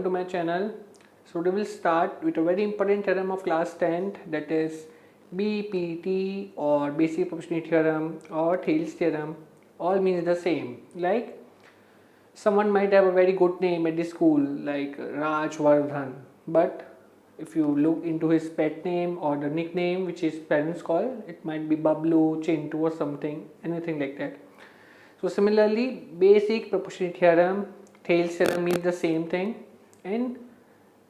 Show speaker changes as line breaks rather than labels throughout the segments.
welcome to my channel. So we will start with a very important theorem of class 10th, that is BPT or basic proportionality theorem or Thales theorem. All means the same. Like someone might have a very good name at the school like Raj Vardhan, but if you look into his pet name or the nickname which his parents call, it might be Bablu, Chintu or something, anything like that. So similarly, basic proportionality theorem, Thales theorem means the same thing, and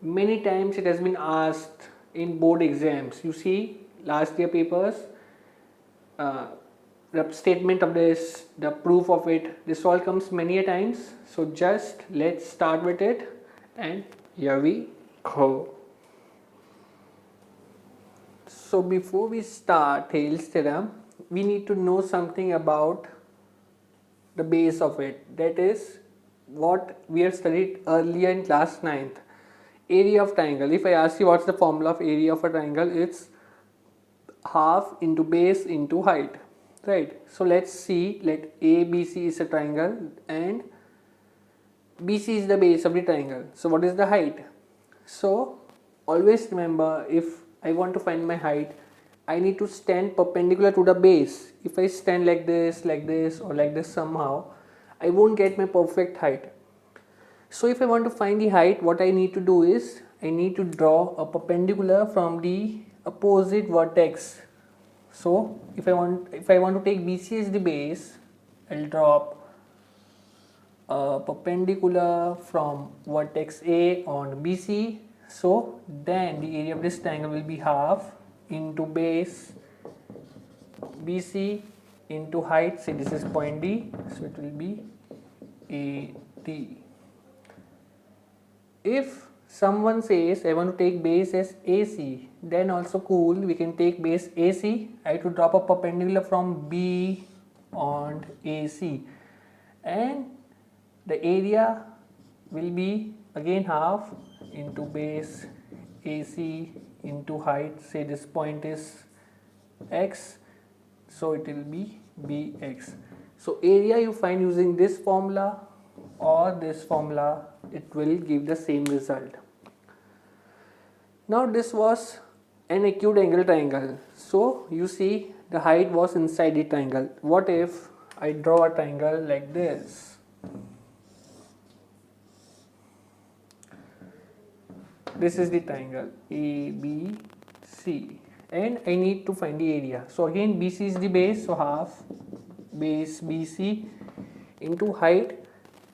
many times it has been asked in board exams. You see last year papers, the statement of this, the proof of it, this all comes many a times. So just let's start with it, and here we go. So before we start Thales theorem, we need to know something about the base of it, that is what we have studied earlier in class 9th, area of triangle. If I ask you what's the formula of area of a triangle, it's half into base into height, right? So let's see, let ABC is a triangle and BC is the base of the triangle. So what is the height? So always remember, if I want to find my height, I need to stand perpendicular to the base. If I stand like this or like this somehow, I won't get my perfect height. So if I want to find the height, what I need to do is I need to draw a perpendicular from the opposite vertex. So if I want to take BC as the base, I'll drop a perpendicular from vertex A on BC. So then the area of this triangle will be half into base BC into height, say this is point D, so it will be AD. If someone says I want to take base as AC, then also cool, we can take base AC. I have to drop a perpendicular from B on AC, and the area will be again half into base AC into height, say this point is X, so it will be BX. So area you find using this formula or this formula, it will give the same result. Now this was an acute angle triangle, so you see the height was inside the triangle. What if I draw a triangle like this? This is the triangle ABC and I need to find the area. So again BC is the base, so half base BC into height.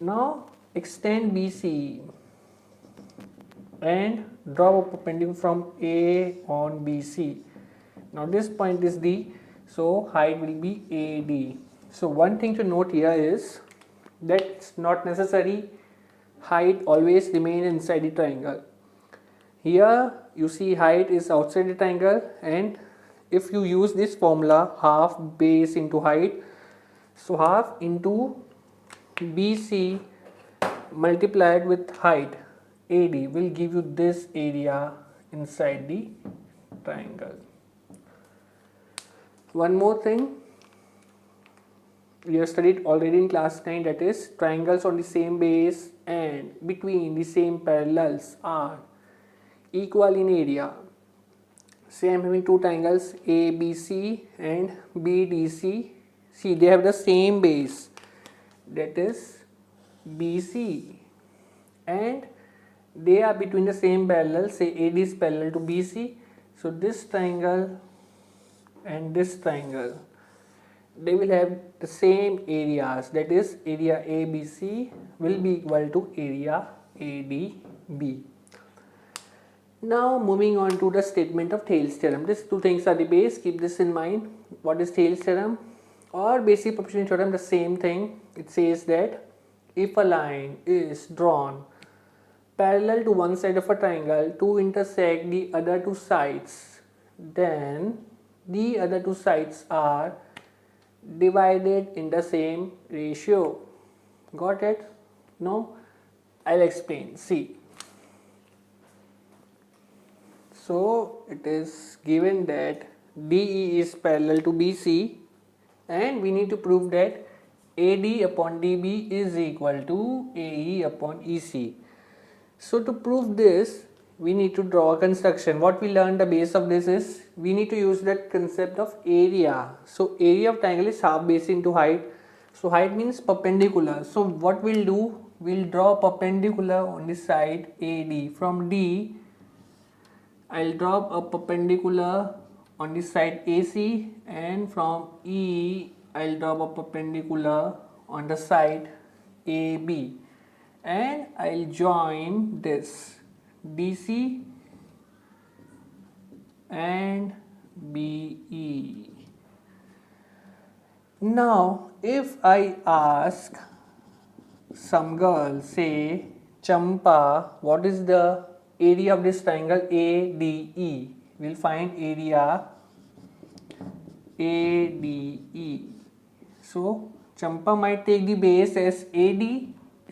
Now extend BC and draw a perpendicular from A on BC. Now this point is D, so height will be AD. So one thing to note here is that it's not necessary height always remain inside the triangle. Here you see height is outside the triangle, and if you use this formula, half base into height, so half into BC multiplied with height AD will give you this area inside the triangle. One more thing we have studied already in class 9, that is triangles on the same base and between the same parallels are equal in area. Say I am having two triangles ABC and BDC. See, they have the same base, that is BC, and they are between the same parallel. Say AD is parallel to BC, so this triangle and this triangle, they will have the same areas, that is area ABC will be equal to area ADB. Now moving on to the statement of Thales theorem. These two things are the base, keep this in mind. What is Thales theorem or basic proportionality theorem? The same thing. It says that if a line is drawn parallel to one side of a triangle to intersect the other two sides, then the other two sides are divided in the same ratio. Got it? No? I'll explain. See. So it is given that DE is parallel to BC, and we need to prove that AD upon DB is equal to AE upon EC. So to prove this, we need to draw a construction. What we learned the base of this is we need to use that concept of area. So area of triangle is half base into height. So height means perpendicular. So what we'll do, we'll draw perpendicular on the side AD. From D, I'll draw a perpendicular on the side AC, and from E, I'll draw a perpendicular on the side AB, and I'll join this DC and BE. Now if I ask some girl, say Champa, what is the area of this triangle ADE? We'll find area ADE. So Champa might take the base as AD.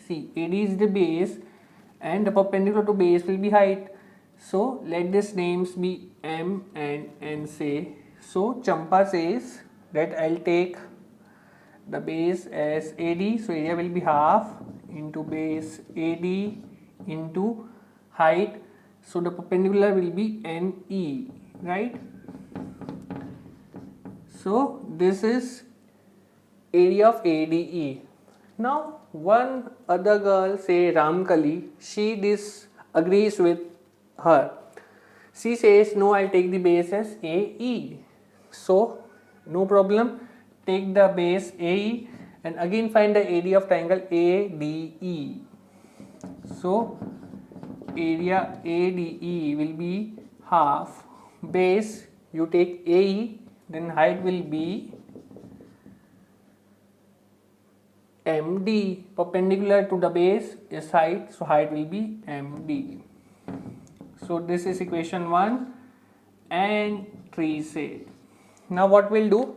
See, AD is the base and the perpendicular to base will be height. So let these names be M and N, say. So Champa says that I'll take the base as AD. So area will be half into base AD into height. So the perpendicular will be NE, right? So this is area of ADE. Now one other girl, say Ramkali, she disagrees with her. She says no, I'll take the base as AE. So no problem, take the base AE and again find the area of triangle ADE. So area ADE will be half base, you take AE, then height will be MD, perpendicular to the base is height, so height will be MD. So this is equation 1 and 3 said. Now what we'll do,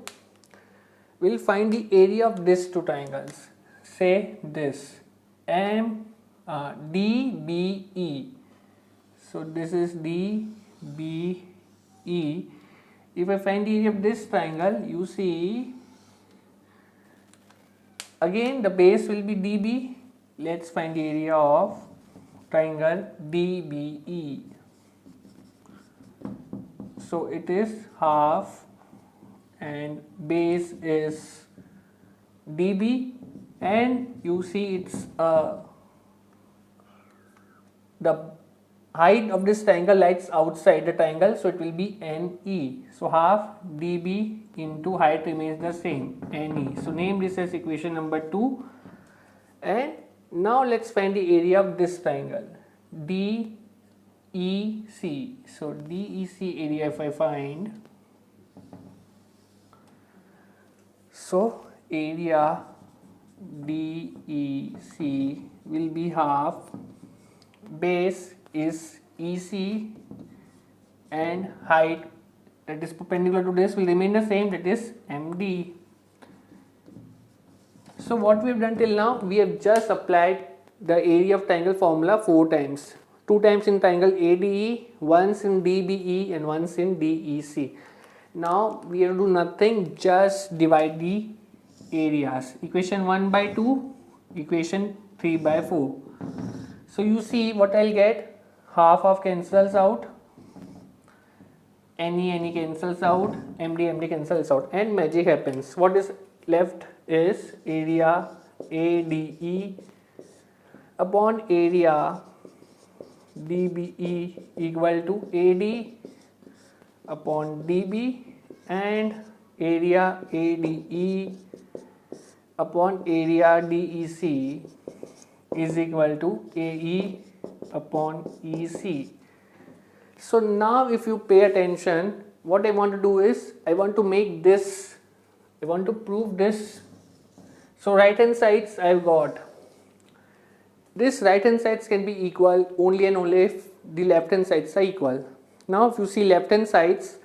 we'll find the area of these two triangles. Say this DBE. So this is DBE. If I find the area of this triangle, you see again the base will be DB. Let's find the area of triangle DBE. So it is half and base is DB, and you see it's the height of this triangle lies outside the triangle, so it will be NE. So half DB into height remains the same, NE. So name this as equation number 2. And now let's find the area of this triangle DEC. So DEC area if I find, so area DEC will be half, base is EC and height that is perpendicular to this will remain the same, that is MD. So what we have done till now, we have just applied the area of triangle formula 4 times. 2 times in triangle ADE, once in DBE and once in DEC. Now we have to do nothing, just divide the areas. Equation 1 by 2, equation 3 by 4. So you see what I'll get, half cancels out, NE cancels out, MD cancels out, and magic happens. What is left is area ADE upon area DBE equal to AD upon DB, and area ADE upon area DEC is equal to AE upon EC. So now if you pay attention, what I want to do is, I want to make this, I want to prove this. So right hand sides I've got, this right hand sides can be equal only and only if the left hand sides are equal. Now if you see left hand sides,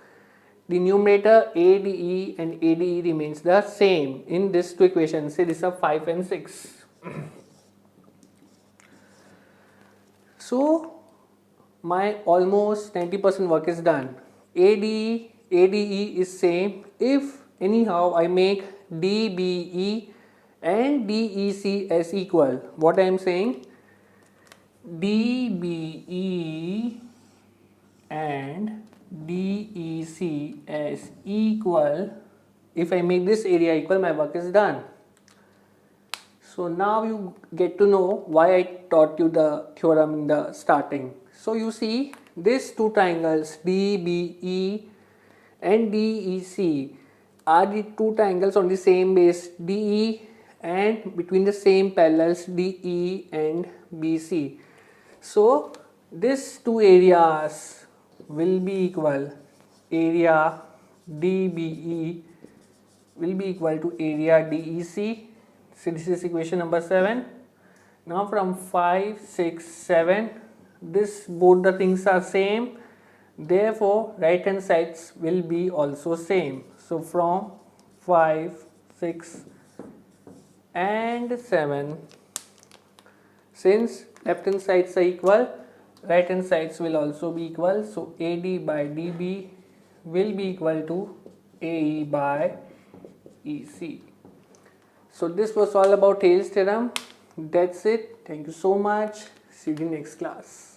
the numerator ADE and ADE remains the same in these two equations. Say these are 5 and 6. So my almost 90% work is done. ADE is same. If anyhow I make DBE and DEC as equal, what I am saying, DBE and DEC as equal. If I make this area equal, my work is done. So now you get to know why I taught you the theorem in the starting. So you see these two triangles DBE and DEC are the two triangles on the same base DE and between the same parallels DE and BC. So these two areas will be equal. Area DBE will be equal to area DEC. So this is equation number 7. Now from 5, 6, 7, this both the things are same. Therefore, right hand sides will be also same. So from 5, 6 and 7, since left hand sides are equal, right hand sides will also be equal. So AD by DB will be equal to AE by EC. So this was all about Thales theorem. That's it. Thank you so much. See you in the next class.